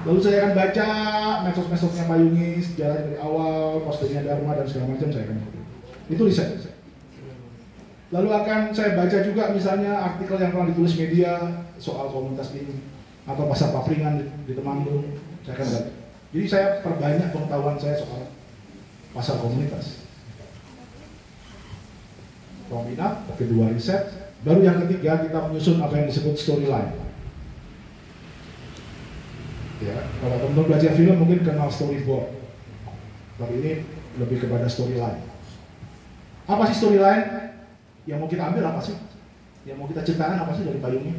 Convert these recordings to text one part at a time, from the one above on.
Lalu saya akan baca medsos-medsosnya Payungi, sejarah dari awal, postingnya Dharma dan segala macam saya akan ikuti. Itu riset. Lalu akan saya baca juga misalnya artikel yang pernah ditulis media soal komunitas ini atau pasar papringan di Temanggung, saya akan baca. Jadi saya perbanyak pengetahuan saya soal pasar komunitas. Peminat, kedua riset, baru yang ketiga kita menyusun apa yang disebut storyline. Ya, kalau teman-teman belajar film mungkin kenal storyboard, tapi ini lebih kepada storyline. Apa sih storyline? Yang mau kita ambil apa sih? Yang mau kita ceritakan apa sih dari Payungi?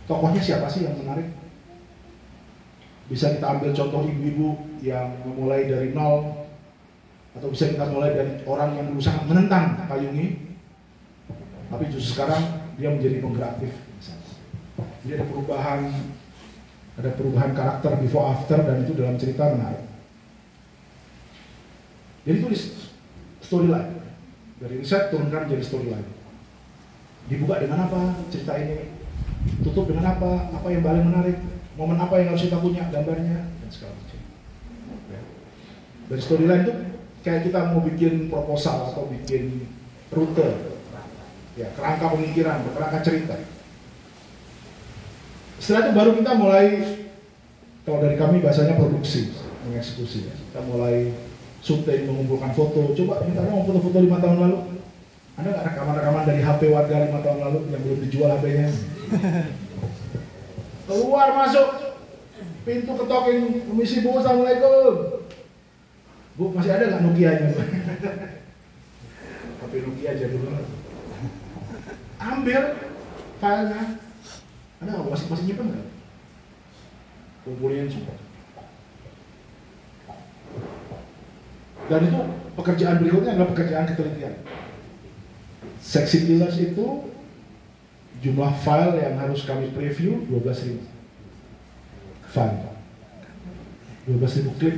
Tokohnya siapa sih yang menarik? Bisa kita ambil contoh ibu-ibu yang memulai dari nol, atau bisa kita mulai dari orang yang dulu sangat menentang Payungi, tapi justru sekarang dia menjadi penggerak aktif. Jadi ada perubahan karakter before after, dan itu dalam cerita menarik. Jadi tulis storyline, dari riset turunkan jadi storyline. Dibuka dengan apa cerita ini, tutup dengan apa yang paling menarik, momen apa yang harus kita punya, gambarnya, dan segala macam. Dari storyline itu kayak kita mau bikin proposal atau bikin rute, ya, kerangka pemikiran, kerangka cerita. Setelah itu baru kita mulai, kalau dari kami bahasanya produksi, mengeksekusi. Kita mulai syuting, mengumpulkan foto. Coba minta dong foto-foto 5 tahun lalu. Ada nggak rekaman-rekaman dari HP warga 5 tahun lalu yang belum dijual HP-nya? Keluar masuk, pintu ketokin, permisi Bu, assalamualaikum. Bu, masih ada nggak Nokia-nya? HP Nokia aja dulu. Ambil filenya. Ada nggak? Masih nyimpen nggak? Kumpulin semua. Dan itu pekerjaan berikutnya adalah pekerjaan ketelitian. Seksi killers itu jumlah file yang harus kami preview 12.000 file, 12.000 klip.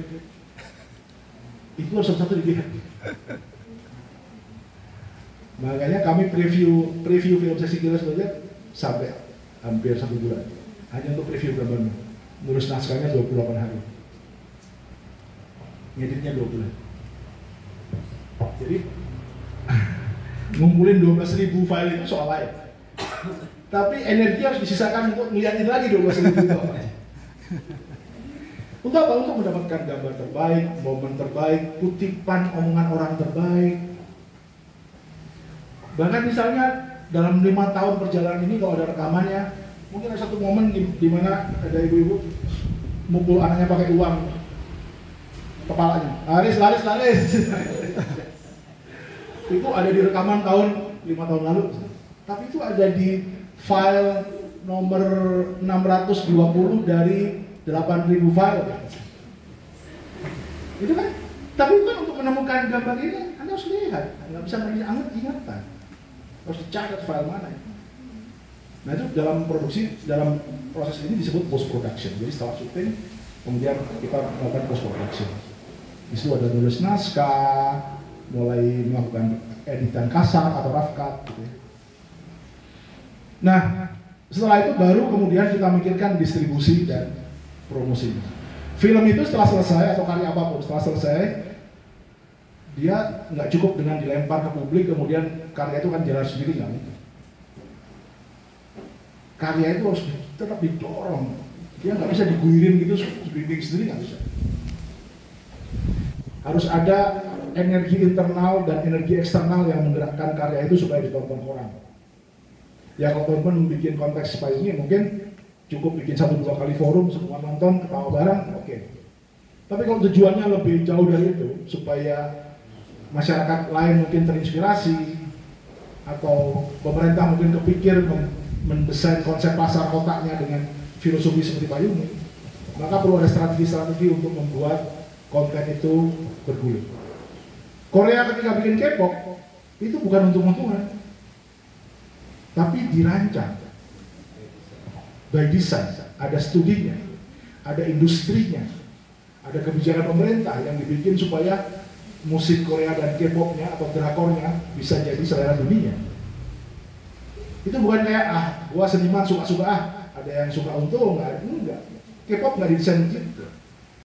Itu harus satu-satu dilihat. Makanya kami preview film seksi killers saja sampai hampir 1 bulan. Hanya untuk preview gambarnya. Nulis naskahnya 28 hari. Ngeditnya 2 bulan. Jadi ngumpulin 12.000 file itu soal lain. Tapi energi harus disisakan untuk ngeliatin lagi 12.000 itu. Untuk apa? Untuk mendapatkan gambar terbaik, momen terbaik, kutipan omongan orang terbaik. Bahkan misalnya dalam 5 tahun perjalanan ini kalau ada rekamannya, mungkin ada satu momen di mana ada ibu-ibu mukul anaknya pakai uang kepalanya. Laris. Itu ada di rekaman tahun 5 tahun lalu. Tapi itu ada di file nomor 620 dari 8.000 file. Itu kan, tapi itu kan untuk menemukan gambar ini, Anda harus lihat, nggak bisa ingatan. Harus dicatat file mana. Nah itu dalam proses ini disebut post production. Jadi setelah syuting, kemudian kita melakukan post production. Di situ ada nulis naskah, mulai melakukan editan kasar atau rough cut gitu ya. Nah, setelah itu baru kemudian kita mikirkan distribusi dan promosi. Film itu setelah selesai atau karya apapun setelah selesai, dia nggak cukup dengan dilempar ke publik kemudian karya itu kan jalan sendiri, nggak gitu. Karya itu harus tetap didorong, dia nggak bisa diguirin gitu sendiri, nggak bisa. Harus ada energi internal dan energi eksternal yang menggerakkan karya itu supaya ditonton orang. Ya kalau teman-teman bikin konteks seperti ini mungkin cukup bikin 1-2 kali forum, semua nonton, ketawa bareng, oke. Tapi kalau tujuannya lebih jauh dari itu, supaya masyarakat lain mungkin terinspirasi, atau pemerintah mungkin kepikir mendesain konsep pasar kotaknya dengan filosofi seperti Payungi, maka perlu ada strategi-strategi untuk membuat konten itu bergulir. Korea ketika bikin K-pop, itu bukan untung-untungan, tapi dirancang by design, ada studinya, ada industrinya, ada kebijakan pemerintah yang dibikin supaya musik Korea dan K-popnya atau drakornya bisa jadi selera dunia. Itu bukan kayak gua seniman suka-suka Ada yang suka untung, enggak. K-pop nggak didesain gitu.